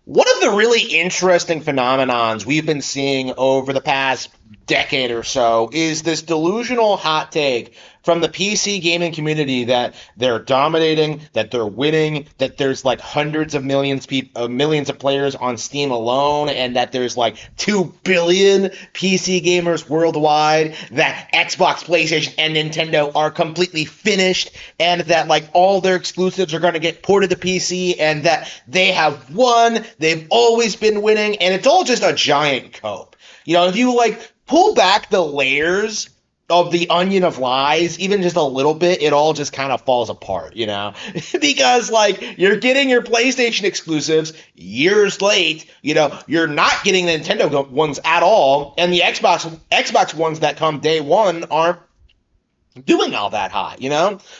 One of the really interesting phenomenons we've been seeing over the past decade or so is this delusional hot take from the PC gaming community that they're dominating, that they're winning, that there's like hundreds of millions of players on Steam alone, and that there's like 2 billion PC gamers worldwide, that Xbox, PlayStation, and Nintendo are completely finished, and that like all their exclusives are going to get ported to PC, and that they have won, they've always been winning, and it's all just a giant cope. If you like pull back the layers of the onion of lies, even just a little bit, it all just kind of falls apart, because like you're getting your PlayStation exclusives years late, you're not getting the Nintendo ones at all, and the Xbox ones that come day one aren't doing all that hot,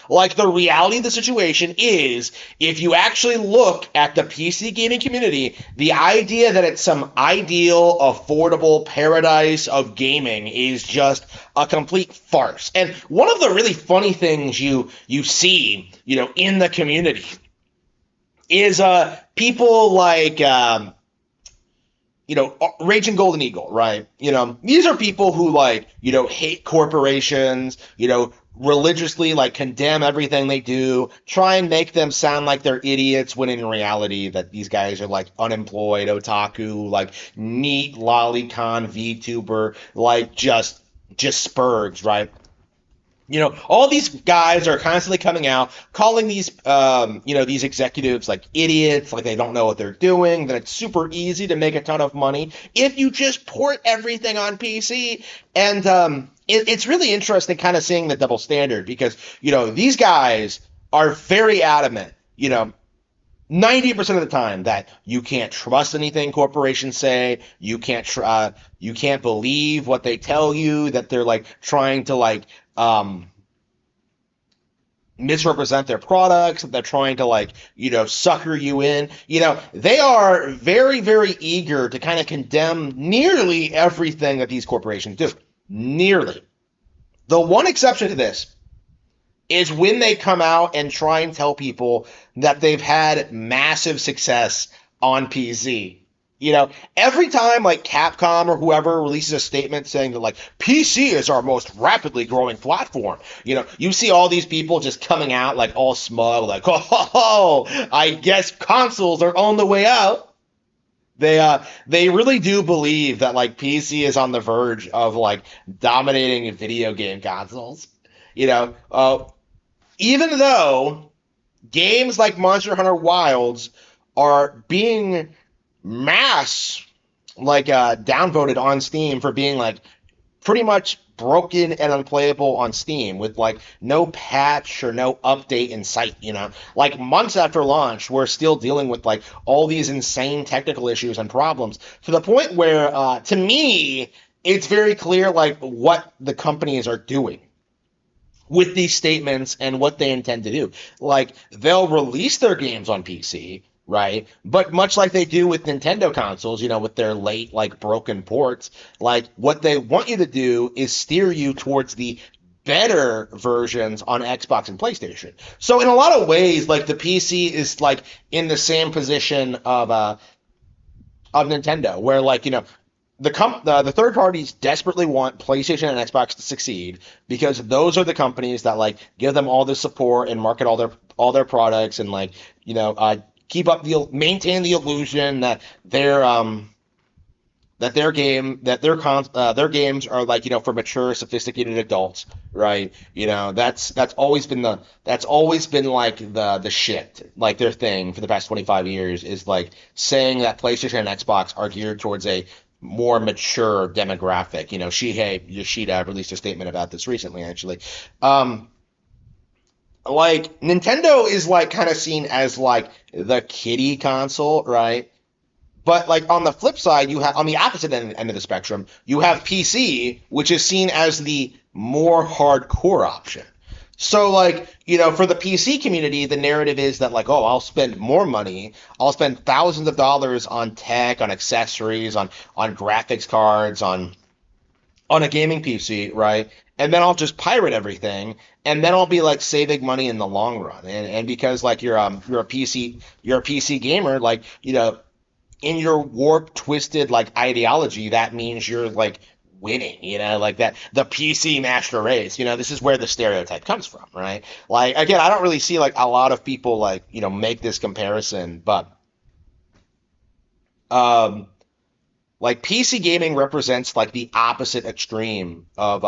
Like the reality of the situation is, if you actually look at the PC gaming community, the idea that it's some ideal, affordable paradise of gaming is just a complete farce. And one of the really funny things you see, in the community is people like Raging Golden Eagle, right? These are people who hate corporations, religiously condemn everything they do, try and make them sound like they're idiots when in reality that these guys are unemployed, otaku, neat lolicon VTuber, just spurgs, right? All these guys are constantly coming out, calling these, these executives idiots, they don't know what they're doing, that it's super easy to make a ton of money if you just port everything on PC. And it's really interesting kind of seeing the double standard because, these guys are very adamant, 90% of the time that you can't trust anything corporations say, you can't believe what they tell you, that they're trying to misrepresent their products, that they're trying to sucker you in. They are very, very eager to kind of condemn nearly everything that these corporations do. Nearly. The one exception to this is when they come out and try and tell people that they've had massive success on PC. Every time Capcom or whoever releases a statement saying that PC is our most rapidly growing platform, you see all these people just coming out all smug, oh, I guess consoles are on the way out. They really do believe that PC is on the verge of dominating video game consoles. Even though games like Monster Hunter Wilds are being mass downvoted on Steam for being pretty much broken and unplayable on Steam with no patch or no update in sight. Months after launch, we're still dealing with all these insane technical issues and problems to the point where to me it's very clear what the companies are doing with these statements and what they intend to do. They'll release their games on PC, right? But much like they do with Nintendo consoles, with their late, broken ports, what they want you to do is steer you towards the better versions on Xbox and PlayStation. So in a lot of ways, the PC is, in the same position of Nintendo, where, the third parties desperately want PlayStation and Xbox to succeed because those are the companies that, give them all the support and market all their products and, maintain the illusion that their games are for mature, sophisticated adults, right? That's always been the shit, their thing for the past 25 years is saying that PlayStation and Xbox are geared towards a more mature demographic. Shuhei Yoshida released a statement about this recently, actually. Nintendo is kind of seen as the kiddie console, right? But on the flip side, you have on the opposite end of the spectrum, you have PC, which is seen as the more hardcore option. So for the PC community, the narrative is that oh, I'll spend more money, I'll spend thousands of dollars on tech, on accessories, on graphics cards, on a gaming PC, right? And then I'll just pirate everything, and then I'll be saving money in the long run. And because you're a PC gamer, in your warped, twisted like ideology, that means you're like winning, like that the PC master race, this is where the stereotype comes from, right? Like again, I don't really see like a lot of people like, make this comparison, but um like PC gaming represents like the opposite extreme of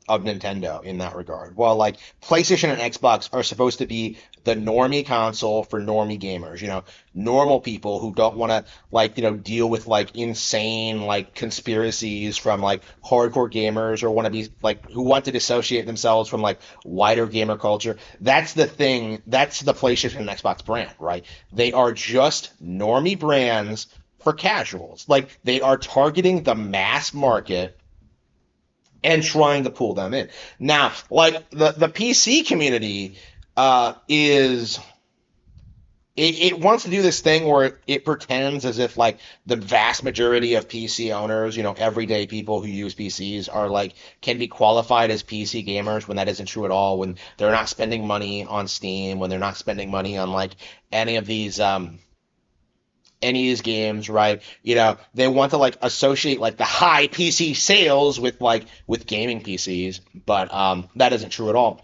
Nintendo in that regard. While like PlayStation and Xbox are supposed to be the normie console for normie gamers, normal people who don't want to like deal with like insane like conspiracies from like hardcore gamers or want to be like who want to dissociate themselves from like wider gamer culture. That's the thing. That's the PlayStation and Xbox brand, right? They are just normie brands for casuals. Like they are targeting the mass market and trying to pull them in. Now, like the PC community is it wants to do this thing where it pretends as if like the vast majority of PC owners, everyday people who use PCs are like can be qualified as PC gamers when that isn't true at all. When they're not spending money on Steam, when they're not spending money on like any of these games, right? They want to like associate like the high PC sales with like with gaming PCs, but that isn't true at all.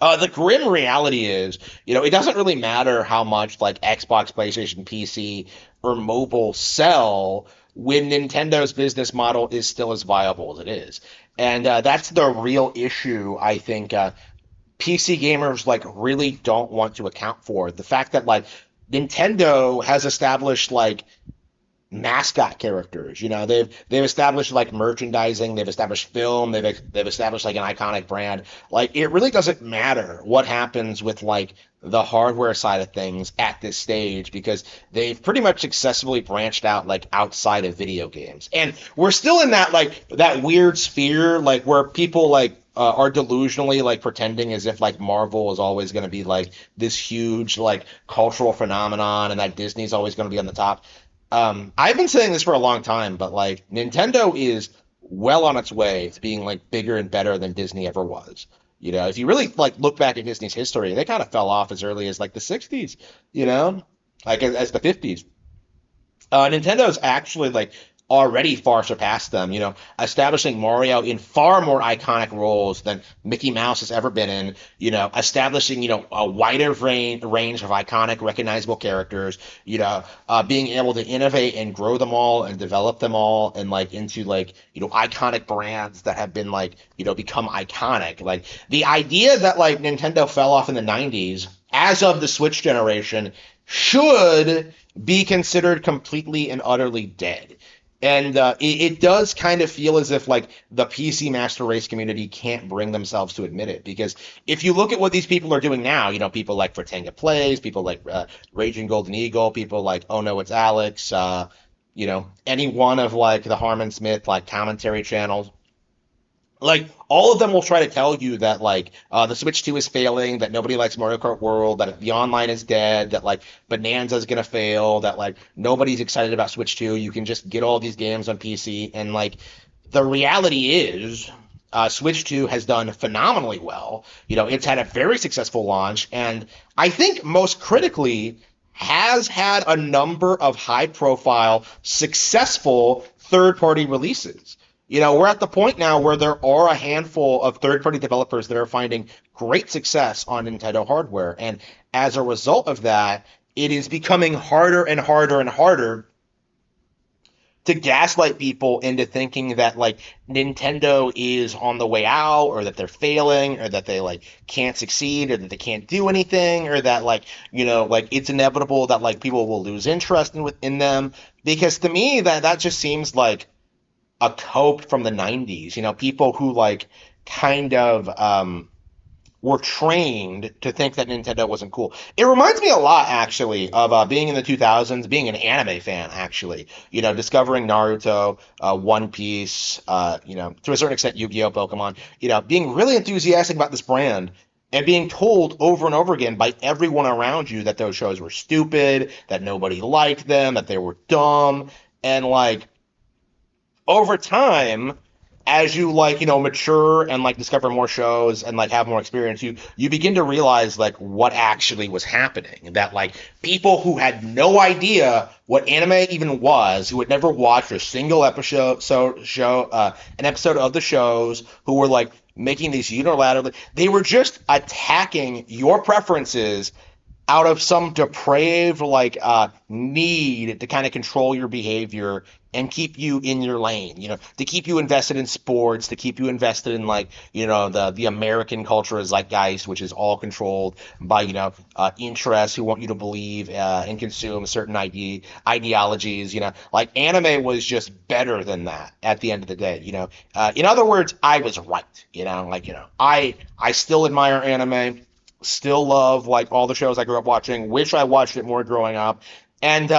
The grim reality is, it doesn't really matter how much like Xbox, PlayStation, PC, or mobile sell when Nintendo's business model is still as viable as it is. And that's the real issue, I think, PC gamers like really don't want to account for. The fact that like Nintendo has established like mascot characters. They've established like merchandising, they've established film, they've established like an iconic brand. Like it really doesn't matter what happens with like the hardware side of things at this stage because they've pretty much successfully branched out like outside of video games. And we're still in that like that weird sphere like where people like are delusionally like pretending as if like Marvel is always going to be like this huge like cultural phenomenon and that Disney's always going to be on the top. I've been saying this for a long time, but like Nintendo is well on its way to being like bigger and better than Disney ever was. If you really like look back at Disney's history, they kind of fell off as early as like the 60s, like as the 50s. Nintendo's actually like already far surpassed them, establishing Mario in far more iconic roles than Mickey Mouse has ever been in, establishing, a wider range of iconic, recognizable characters, being able to innovate and grow them all and develop them all and like into like, iconic brands that have been like, become iconic. Like the idea that like Nintendo fell off in the 90s as of the Switch generation should be considered completely and utterly dead. And it does kind of feel as if like the PC Master Race community can't bring themselves to admit it because if you look at what these people are doing now, people like Fratanga Plays, people like Raging Golden Eagle, people like Oh No It's Alex, any one of like the Harmon Smith like commentary channels. Like all of them will try to tell you that like the Switch 2 is failing, that nobody likes Mario Kart World, that the online is dead, that like Bonanza is gonna fail, that like nobody's excited about Switch 2. You can just get all these games on PC, and like the reality is, Switch 2 has done phenomenally well. It's had a very successful launch, and I think most critically has had a number of high-profile, successful third-party releases. We're at the point now where there are a handful of third-party developers that are finding great success on Nintendo hardware. And as a result of that, it is becoming harder and harder and harder to gaslight people into thinking that like Nintendo is on the way out or that they're failing or that they like can't succeed or that they can't do anything or that like like it's inevitable that like people will lose interest in them because to me that just seems like a cope from the 90s, people who like kind of were trained to think that Nintendo wasn't cool. It reminds me a lot actually of being in the 2000s, being an anime fan actually, discovering Naruto, One Piece, to a certain extent Yu-Gi-Oh, Pokemon, being really enthusiastic about this brand and being told over and over again by everyone around you that those shows were stupid, that nobody liked them, that they were dumb, and like over time, as you like mature and like discover more shows and like have more experience, you begin to realize like what actually was happening, that like people who had no idea what anime even was, who had never watched a single episode an episode of the shows, who were like making these unilaterally, they were just attacking your preferences out of some depraved like need to kind of control your behavior and keep you in your lane, to keep you invested in sports, to keep you invested in like the American culture as zeitgeist, which is all controlled by interests who want you to believe and consume certain ideologies. Like anime was just better than that at the end of the day. In other words, I was right. I still admire anime, still love like all the shows I grew up watching. Wish I watched it more growing up, and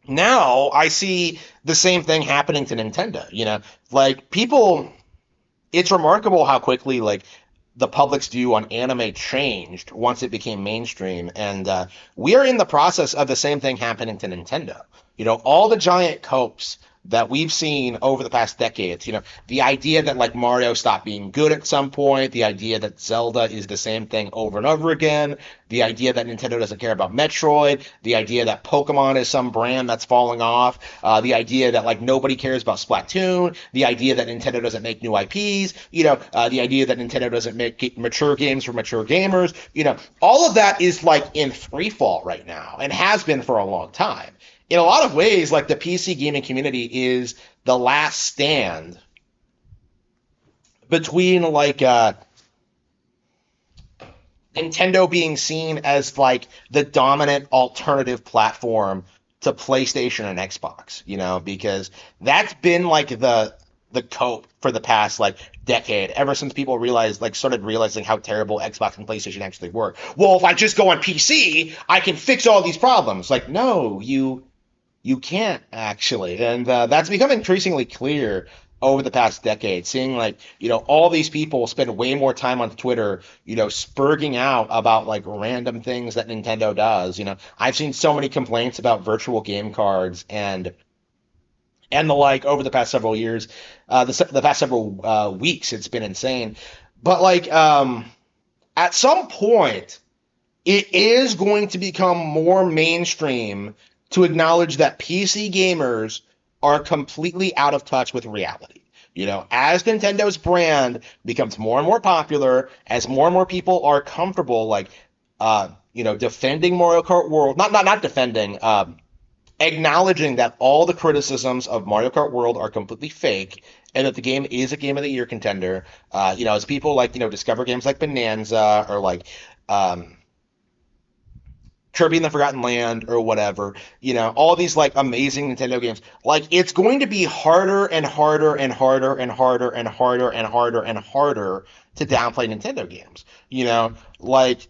now I see the same thing happening to Nintendo. Like people, it's remarkable how quickly like the public's view on anime changed once it became mainstream, and we are in the process of the same thing happening to Nintendo. All the giant copes that we've seen over the past decades, the idea that like Mario stopped being good at some point, the idea that Zelda is the same thing over and over again, the idea that Nintendo doesn't care about Metroid, the idea that Pokemon is some brand that's falling off, the idea that like nobody cares about Splatoon, the idea that Nintendo doesn't make new IPs, the idea that Nintendo doesn't make mature games for mature gamers, all of that is like in free fall right now and has been for a long time. In a lot of ways, like the PC gaming community is the last stand between like Nintendo being seen as like the dominant alternative platform to PlayStation and Xbox, because that's been like the cope for the past like decade, ever since people started realizing how terrible Xbox and PlayStation actually were. Well, if I just go on PC, I can fix all these problems. Like, no, you can't actually, and that's become increasingly clear over the past decade. Seeing like all these people spend way more time on Twitter, spurging out about like random things that Nintendo does. I've seen so many complaints about virtual game cards and the like over the past several years, the past several weeks. It's been insane, but like at some point, it is going to become more mainstream to acknowledge that PC gamers are completely out of touch with reality. As Nintendo's brand becomes more and more popular, as more and more people are comfortable, like, defending Mario Kart World, not defending, acknowledging that all the criticisms of Mario Kart World are completely fake, and that the game is a Game of the Year contender. As people like, discover games like Bonanza or like, Kirby in the Forgotten Land or whatever, all these like amazing Nintendo games. Like it's going to be harder and harder and harder and harder and harder and harder and harder to downplay Nintendo games. Like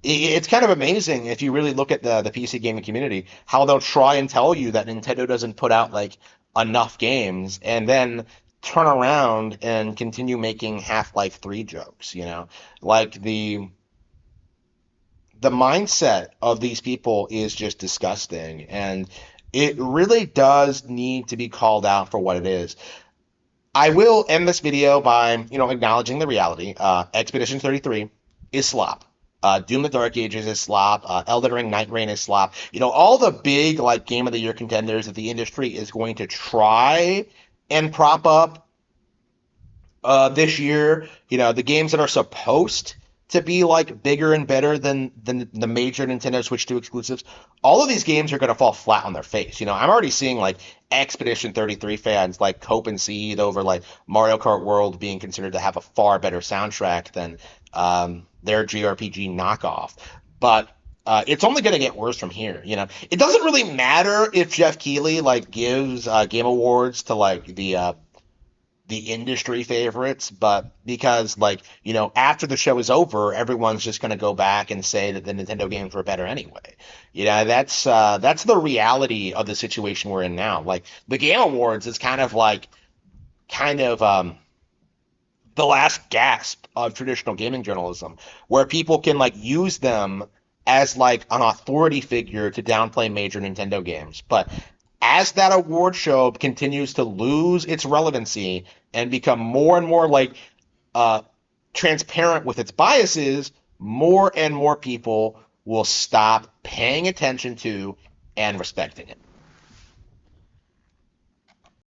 it's kind of amazing if you really look at the PC gaming community, how they'll try and tell you that Nintendo doesn't put out like enough games and then turn around and continue making Half-Life 3 jokes, like the mindset of these people is just disgusting, and it really does need to be called out for what it is. I will end this video by, acknowledging the reality. Expedition 33 is slop. Doom the Dark Ages is slop. Elden Ring Night Rain is slop. All the big like Game of the Year contenders that the industry is going to try and prop up this year. The games that are supposed to be like bigger and better than the major Nintendo Switch 2 exclusives, all of these games are going to fall flat on their face. I'm already seeing like Expedition 33 fans like cope and seethe over like Mario Kart World being considered to have a far better soundtrack than their JRPG knockoff. But it's only going to get worse from here. It doesn't really matter if Jeff Keighley like gives Game Awards to like the industry favorites, but because like after the show is over, everyone's just going to go back and say that the Nintendo games were better anyway. That's the reality of the situation we're in now. Like the Game Awards is kind of the last gasp of traditional gaming journalism, where people can like use them as like an authority figure to downplay major Nintendo games. But as that award show continues to lose its relevancy and become more and more like uh, transparent with its biases, more and more people will stop paying attention to and respecting it.